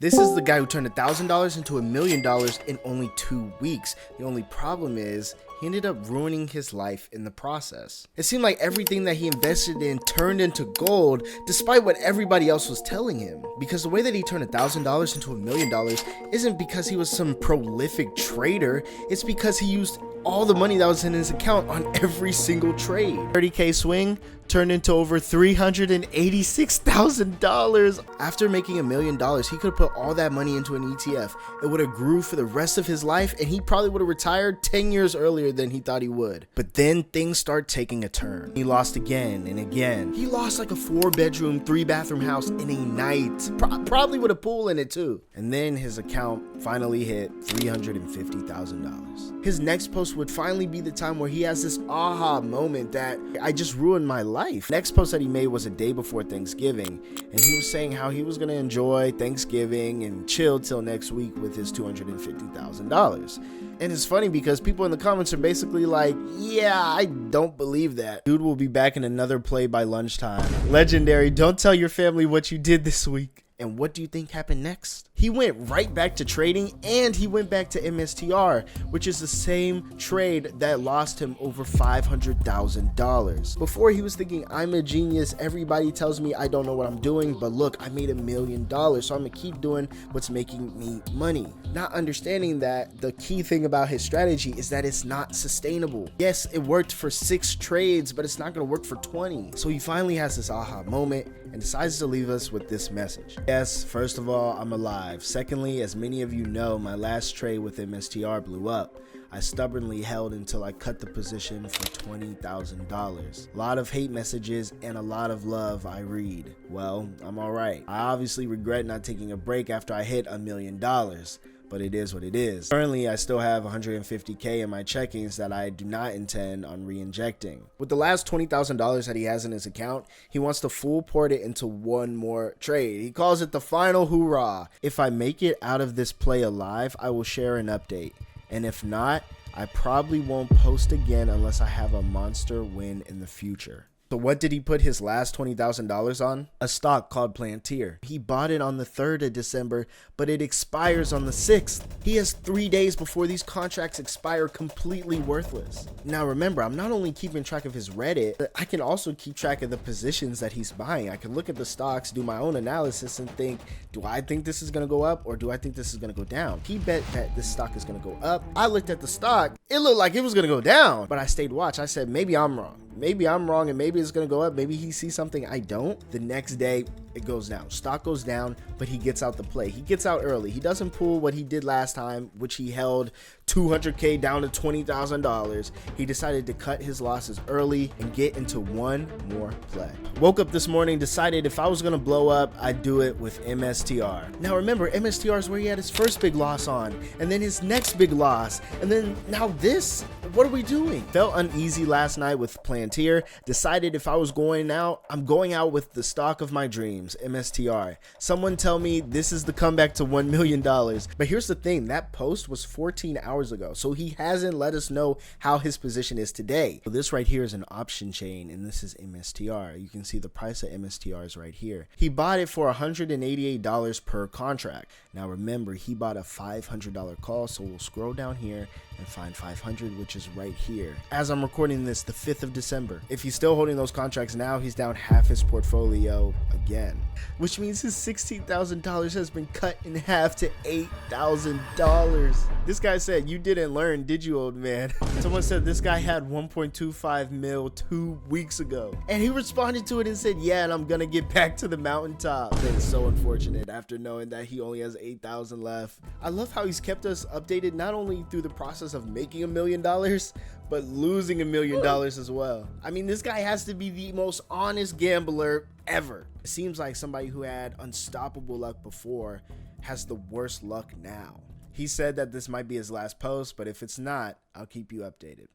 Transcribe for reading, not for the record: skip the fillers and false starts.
This is the guy who turned $1,000 into $1 million in only 2 weeks. The only problem is he ended up ruining his life in the process. It seemed like everything that he invested in turned into gold despite what everybody else was telling him. Because the way that he turned $1,000 into $1 million isn't because he was some prolific trader, it's because he used all the money that was in his account on every single trade. 30K swing turned into over $386,000. After making $1 million, he could have put all that money into an ETF. It would have grew for the rest of his life, and he probably would have retired 10 years earlier than he thought he would. But then things start taking a turn. He lost again and again. He lost like a 4-bedroom, 3-bathroom house in a night. Probably with a pool in it too. And then his account finally hit $350,000. His next post would finally be the time where he has this aha moment that I just ruined my life. Next post that he made was a day before Thanksgiving, and he was saying how he was gonna enjoy Thanksgiving and chill till next week with his $250,000. And it's funny because people in the comments are basically like, yeah, I don't believe that. Dude will be back in another play by lunchtime. Legendary, don't tell your family what you did this week. And what do you think happened next? He went right back to trading, and he went back to MSTR, which is the same trade that lost him over $500,000. Before, he was thinking, I'm a genius, everybody tells me I don't know what I'm doing, but look, I made $1 million, so I'm gonna keep doing what's making me money. Not understanding that the key thing about his strategy is that it's not sustainable. Yes, it worked for 6 trades, but it's not gonna work for 20. So he finally has this aha moment and decides to leave us with this message. Yes, first of all, I'm alive. Secondly, as many of you know, my last trade with MSTR blew up. I stubbornly held until I cut the position for $20,000. A lot of hate messages and a lot of love I read. Well, I'm alright. I obviously regret not taking a break after I hit $1 million. But it is what it is. Currently, I still have 150K in my checkings that I do not intend on re-injecting. With the last $20,000 that he has in his account, he wants to full port it into one more trade. He calls it the final hoorah. If I make it out of this play alive, I will share an update. And if not, I probably won't post again unless I have a monster win in the future. So what did he put his last $20,000 on? A stock called Plantier. He bought it on the 3rd of December, but it expires on the 6th. He has 3 days before these contracts expire, completely worthless. Now remember, I'm not only keeping track of his Reddit, but I can also keep track of the positions that he's buying. I can look at the stocks, do my own analysis, and think, do I think this is gonna go up or do I think this is gonna go down? He bet that this stock is gonna go up. I looked at the stock, it looked like it was gonna go down, but I stayed watch. I said, maybe I'm wrong. Maybe I'm wrong and maybe it's gonna go up. Maybe he sees something I don't. The next day, it goes down. Stock goes down, but he gets out the play. He gets out early. He doesn't pull what he did last time, which he held 200K down to $20,000. He decided to cut his losses early and get into one more play. Woke up this morning, decided if I was gonna blow up, I'd do it with MSTR. Now remember, MSTR is where he had his first big loss on, and then his next big loss, and then now this. What are we doing? Felt uneasy last night with Plantier. Decided if I was going out, I'm going out with the stock of my dreams, MSTR. Someone tell me this is the comeback to $1 million. But here's the thing, that post was 14 hours ago, so he hasn't let us know how his position is today. So this right here is an option chain, and this is MSTR. You can see the price of MSTR is right here. He bought it for $188 per contract. Now remember, he bought a $500 call, so we'll scroll down here and find 500, which is right here. As I'm recording this, the 5th of December. If he's still holding those contracts now, he's down half his portfolio again, which means his $16,000 has been cut in half to $8,000. This guy said, you didn't learn, did you, old man? Someone said this guy had 1.25 mil 2 weeks ago, and he responded to it and said, yeah, and I'm gonna get back to the mountaintop. That is so unfortunate after knowing that he only has 8,000 left. I love how he's kept us updated, not only through the process of making $1 million, but losing $1 million as well. I mean, this guy has to be the most honest gambler ever. It seems like somebody who had unstoppable luck before has the worst luck now. He said that this might be his last post, but if it's not, I'll keep you updated.